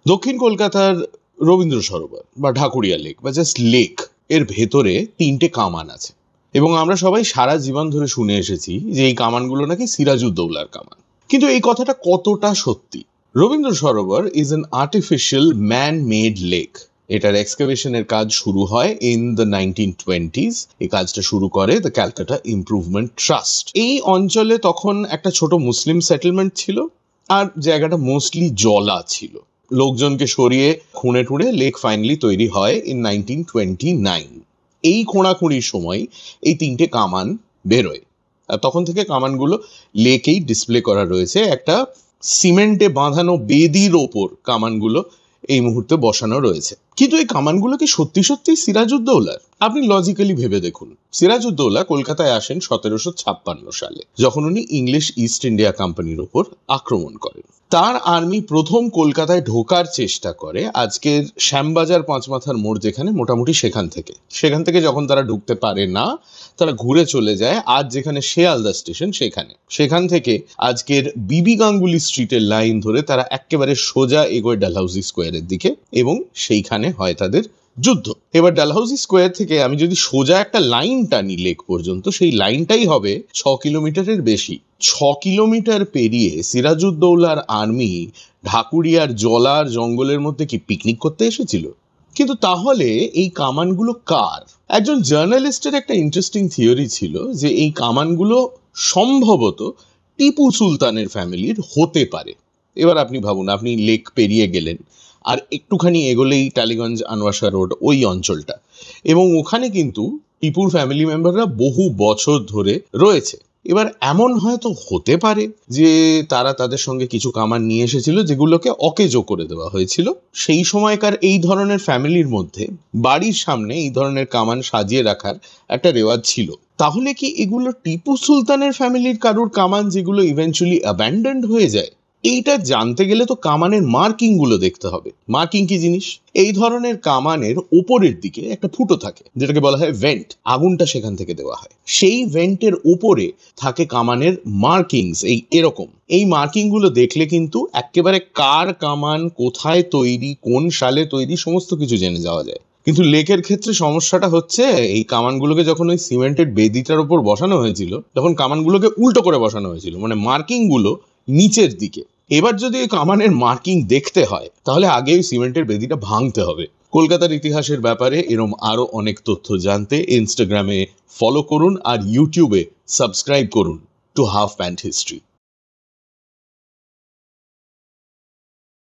দক্ষিণ কলকাতার রবীন্দ্র সরোবর বা ঢাকুরিয়া লেক বা জাস্ট লেক এর ভেতরে 3টে কামান আছে, এবং আমরা সবাই সারা জীবন ধরে শুনে এসেছি যে এই কামানগুলো নাকি সিরাজউদ্দৌলার কামান। কিন্তু এই কথাটা কতটা সত্যি? Rabindra Sarobar is an artificial man made lake. এটার এক্সকাভেশনের কাজ শুরু হয় ইন দ্য 1920s। এই কাজটা শুরু করে দ্য ক্যালকাটা ইমপ্রুভমেন্ট ট্রাস্ট। এই অঞ্চলে তখন একটা ছোট মুসলিম সেটেলমেন্ট ছিল, আর জায়গাটা মোস্টলি জলা ছিল। লোকজনকে সরিয়ে খুঁড়ে টুড়ে লেক ফাইনালি তৈরি হয় ইন 1929। এই খোঁড়াখুঁড়ির সময় এই 3টে কামান বেরোয়, আর তখন থেকে কামানগুলো লেকেই ডিসপ্লে করা রয়েছে। একটা সিমেন্টে বাঁধানো বেদির ওপর কামানগুলো এই মুহূর্তে বসানো রয়েছে। কিন্তু এই কামানগুলো কি সত্যি সত্যি সিরাজউদ্দৌলার? আপনি লজিক্যালি ভেবে দেখুন। সিরাজউদ্দৌলা কলকাতায় আসেন 1756 সালে, যখন উনি ইংলিশ ইস্ট ইন্ডিয়া কোম্পানির ওপর আক্রমণ করেন। তার আর্মি প্রথম কলকাতায় ঢোকার চেষ্টা করে আজকের শ্যামবাজার পাঁচমাথার মোড় যেখানে, মোটামুটি সেখান থেকে যখন তারা ঢুকতে পারে না, তারা ঘুরে চলে যায় আজ যেখানে শিয়ালদা স্টেশন সেখান থেকে আজকের বিবি গাঙ্গুলি স্ট্রিটের লাইন ধরে তারা একেবারে সোজা এগোয় ডালহাউসি স্কোয়ারের দিকে, এবং সেইখানে হয় তাদের যুদ্ধ। এবার ডালহাউসি স্কোয়ার থেকে আমি যদি সোজা একটা লাইন টানি লেক পর্যন্ত, সেই লাইনটাই হবে 6 কিলোমিটারের বেশি। 6 কিলোমিটার পেরিয়ে সিরাজউদ্দৌলার আর্মি ঢাকুরিয়ার জলার জঙ্গলের মধ্যে কি পিকনিক করতে এসেছিল? কিন্তু তাহলে এই কামানগুলো কার? একজন জার্নালিস্টের একটা ইন্টারেস্টিং থিওরি ছিল যে এই কামানগুলো সম্ভবত টিপু সুলতানের ফ্যামিলির হতে পারে। এবার আপনি ভাবুন, আপনি লেক পেরিয়ে গেলেন, আর একটুখানি এগোলেই টালিগঞ্জ আনোয়াশা রোড, ওই অঞ্চলটা, এবং ওখানে কিন্তু টিপুর ফ্যামিলি মেম্বাররা বহু বছর ধরে রয়েছে। এবার এমন হয়তো হতে পারে যে তারা তাদের সঙ্গে কিছু কামান নিয়ে এসেছিল যেগুলোকে অকেজো করে দেওয়া হয়েছিল। সেই সময়কার এই ধরনের ফ্যামিলির মধ্যে বাড়ির সামনে এই ধরনের কামান সাজিয়ে রাখার একটা রেওয়াজ ছিল। তাহলে কি এগুলো টিপু সুলতানের ফ্যামিলির কারুর কামান, যেগুলো ইভেন্চুয়ালি অ্যাবান্ডন্ড হয়ে যায়? এইটা জানতে গেলে তো কামানের মার্কিং গুলো দেখতে হবে। মার্কিং কি জিনিস? এই ধরনের কামানের উপরের দিকে একটা ফুটো থাকে, যেটাকে বলা হয় ভেন্ট। আগুনটা সেখান থেকে দেওয়া হয়। সেই ভেন্টের উপরে থাকে কামানের মার্কিংস, এরকম। এই মার্কিং গুলো দেখলে কিন্তু একেবারে কার কামান, কোথায় তৈরি, কোন সালে তৈরি, সমস্ত কিছু জেনে যাওয়া যায়। কিন্তু লেকের ক্ষেত্রে সমস্যাটা হচ্ছে, এই কামানগুলোকে যখন ওই সিমেন্টেড বেদিটার উপর বসানো হয়েছিল, তখন কামানগুলোকে উল্টো করে বসানো হয়েছিল, মানে মার্কিং গুলো নিচের দিকে। এবার যদি ওই কামানের মার্কিং দেখতে হয়, তাহলে আগে ওই সিমেন্টের বেদিটা ভাঙতে হবে। কলকাতার ইতিহাসের ব্যাপারে এরম আরো অনেক তথ্য জানতে ইনস্টাগ্রামে ফলো করুন আর ইউটিউবে সাবস্ক্রাইব করুন টু হাফ প্যান্ট হিস্ট্রি।